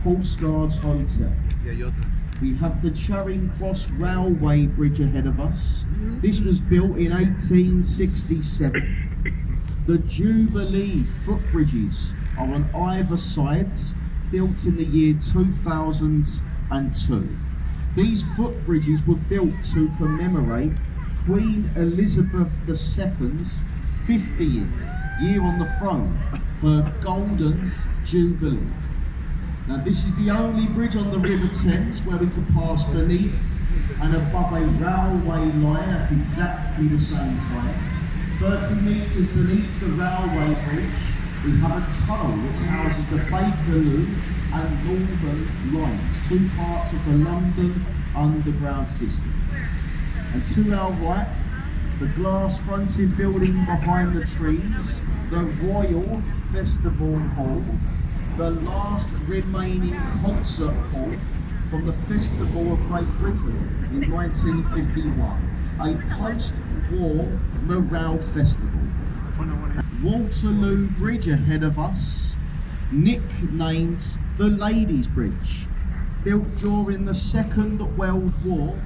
Horse Guards Hotel. We have the Charing Cross Railway Bridge ahead of us. This was built in 1867. The Jubilee footbridges are on either side, built in the year 2002. These footbridges were built to commemorate Queen Elizabeth II's 50th year on the throne, her Golden Jubilee. Now this is the only bridge on the River Thames where we can pass beneath and above a railway line at exactly the same time. 30 metres beneath the railway bridge, we have a tunnel which houses the Bakerloo and Northern lines, two parts of the London Underground system. And to our right, the glass-fronted building behind the trees, the Royal Festival Hall, the last remaining concert hall from the Festival of Great Britain in 1951, a post-war morale festival. Waterloo Bridge ahead of us, nicknamed the Ladies' Bridge, built during the Second World War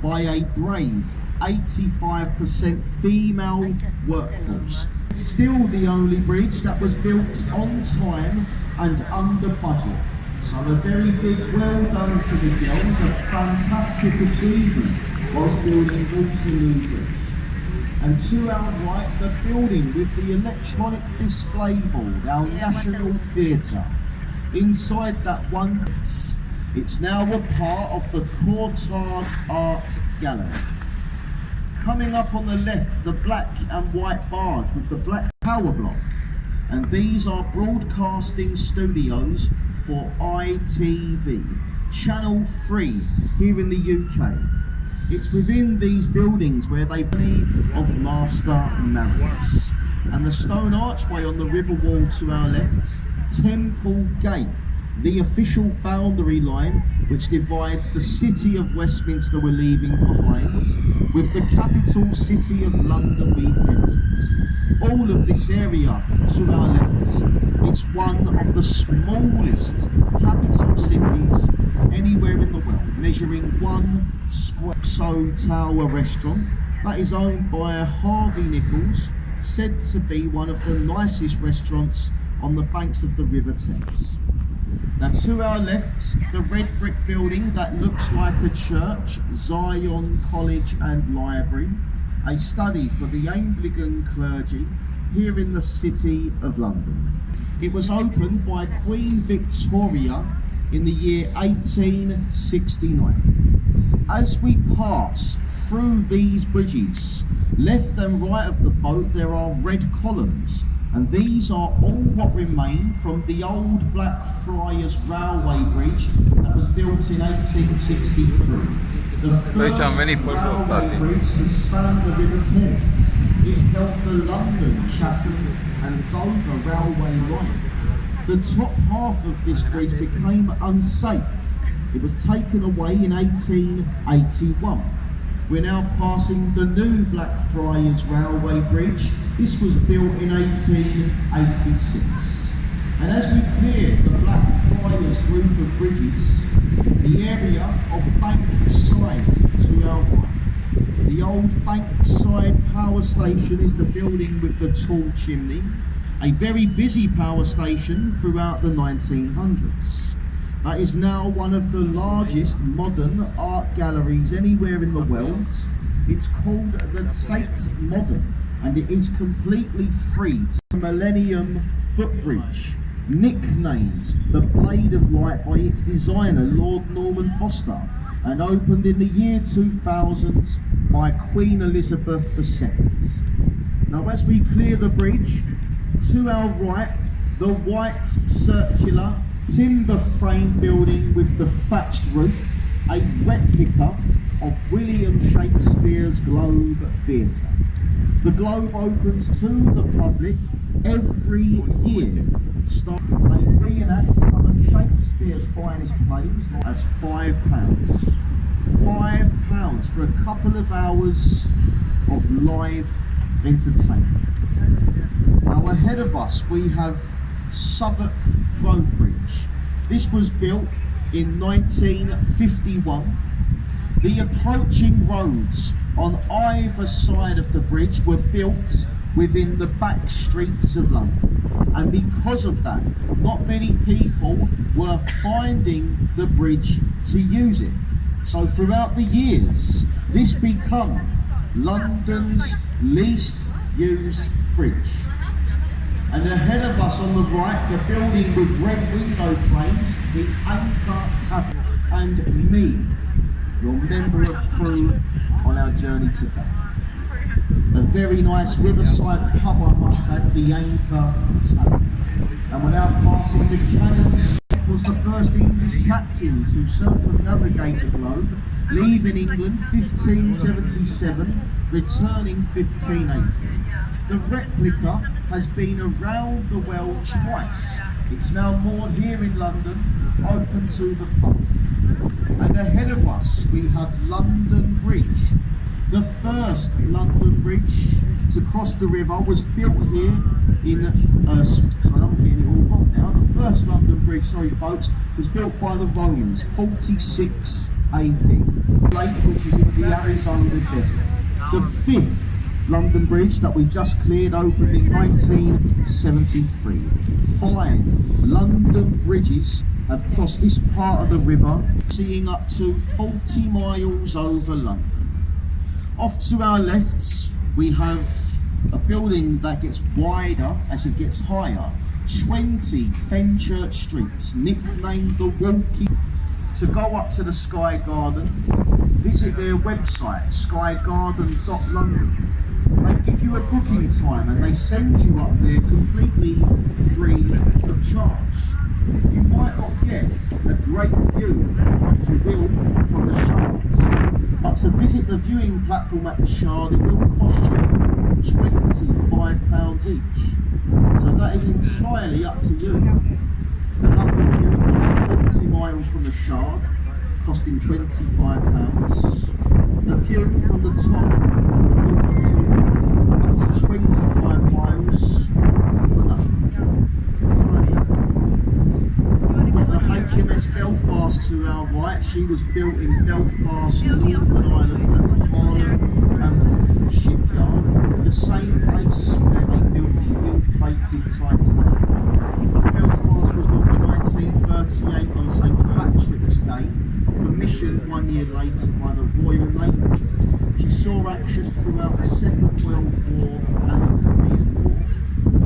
by a brave 85% female workforce. Still the only bridge that was built on time and under budget. So a very big well done to the girls, a fantastic achievement whilst building Waterloo Bridge. And to our right, the building with the electronic display board, our National Theatre. Inside that one, it's now a part of the Courtauld Art Gallery. Coming up on the left, the black and white barge with the black power block. And these are broadcasting studios for ITV, Channel 3 here in the UK. It's within these buildings where they play of master marriage. And the stone archway on the river wall to our left, Temple Gate, the official boundary line which divides the city of Westminster we're leaving behind with the capital city of London we've entered. All of this area to our left, it's one of the smallest capital cities anywhere in the world, measuring 1 square. So Tower restaurant that is owned by Harvey Nichols, said to be one of the nicest restaurants on the banks of the River Thames. Now to our left, the red brick building that looks like a church, Zion College and Library, a study for the Anglican clergy here in the City of London. It was opened by Queen Victoria in the year 1869. As we pass through these bridges, left and right of the boat there are red columns, and these are all what remain from the old Blackfriars Railway Bridge that was built in 1863. The first railway bridge to span the River Thames. It held the London, Chatham and Dover railway line. The top half of this bridge became unsafe. It was taken away in 1881. We're now passing the new Blackfriars Railway Bridge. This was built in 1886. And as we clear the Blackfriars group of bridges, the area of Bankside to our right. The old Bankside Power Station is the building with the tall chimney, a very busy power station throughout the 1900s. That is now one of the largest modern art galleries anywhere in the world. It's called the Tate Modern, and it is completely free. The Millennium Footbridge, nicknamed the Blade of Light by its designer Lord Norman Foster, and opened in the year 2000 by Queen Elizabeth II. Now as we clear the bridge, to our right, the white circular timber frame building with the thatched roof, a replica of William Shakespeare's Globe Theatre. The Globe opens to the public every year. They reenact some of Shakespeare's finest plays as £5. £5 for a couple of hours of live entertainment. Now ahead of us we have Southwark Road Bridge, This was built in 1951. The approaching roads on either side of the bridge were built within the back streets of London, and because of that, not many people were finding the bridge to use it. So throughout the years, this became London's least used bridge. And ahead of us on the right, the building with red window frames, the Anchor Tavern, and me, your member of crew on our journey today. A very nice riverside pub, I must add, the Anchor Tavern. And we're now passing the Cannon ship, was the first English captain to circumnavigate the globe, leaving England 1577, returning 1580. The replica has been around the world twice. It's now moored here in London, open to the public. And ahead of us we have London Bridge. The first London Bridge to cross the river was built here in, sorry, I'm getting it all wrong now. The first London Bridge, sorry folks, was built by the Romans, 46 AD. Lake, which is in the Arizona desert. The fifth London Bridge that we just cleared opened in 1973. 5 London bridges have crossed this part of the river, seeing up to 40 miles over London. Off to our left, we have a building that gets wider as it gets higher. 20 Fenchurch Street, nicknamed the Walkie. To go up to the Sky Garden, visit their website, skygarden.london. They give you a booking time and they send you up there completely free of charge. You might not get a great view like you will from the Shard, but to visit the viewing platform at the Shard, it will cost you £25 each. So that is entirely up to you. The lovely view is 40 miles from the Shard, costing £25. The view from the top up to 25 miles for nothing. It's entirely up to you. We've got the HMS Belfast to our right. She was built in Belfast, Northern Ireland, at the Harlem and shipyard. The same place where they built the ill-fated Titanic. Belfast was launched 1938 on St Patrick's Day, commissioned 1 year later by the Royal Navy. She saw action throughout the Second World War and the Korean War.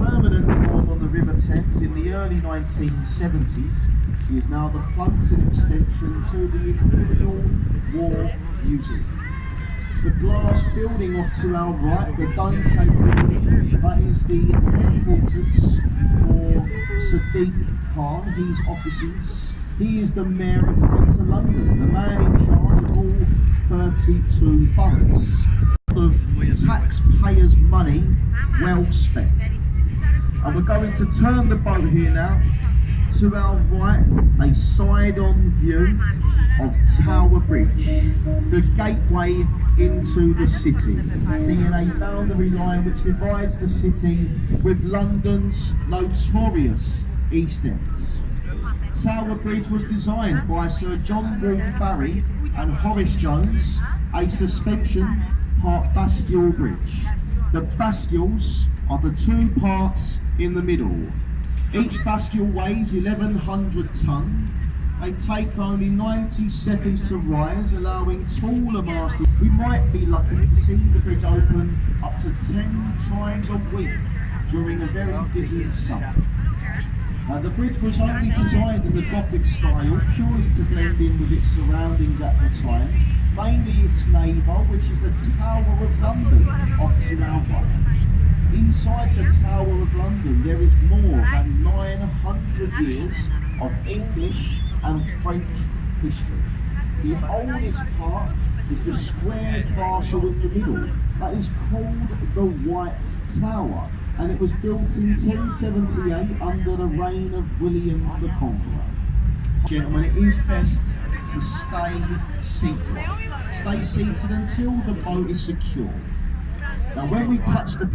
Permanently moored on the River Thames in the early 1970s, she is now the floating extension to the Imperial War Museum. The glass building off to our right, the dome-shaped building, that is the headquarters for Sadiq Khan, his offices. He is the Mayor of Greater London, the man in charge of all 32 boroughs. Of taxpayers' money well spent. And we're going to turn the boat here now. To our right, a side-on view of Tower Bridge, the gateway into the city, being a boundary line which divides the city with London's notorious East End. Tower Bridge was designed by Sir John Wolfe Barry and Horace Jones, a suspension part bascule bridge. The bascules are the two parts in the middle. Each bascule weighs 1,100 tonnes. They take only 90 seconds to rise, allowing taller masters. We might be lucky to see the bridge open up to 10 times a week during a very busy summer. The bridge was only designed in the Gothic style, purely to blend in with its surroundings at the time, mainly its neighbour, which is the Tower of London, off to our right. Inside the Tower of London there is more than 900 years of English and French history. The oldest part is the square castle in the middle, that is called the White Tower, and it was built in 1078 under the reign of William the Conqueror. Gentlemen, it is best to stay seated. Stay seated until the boat is secure. Now when we touch the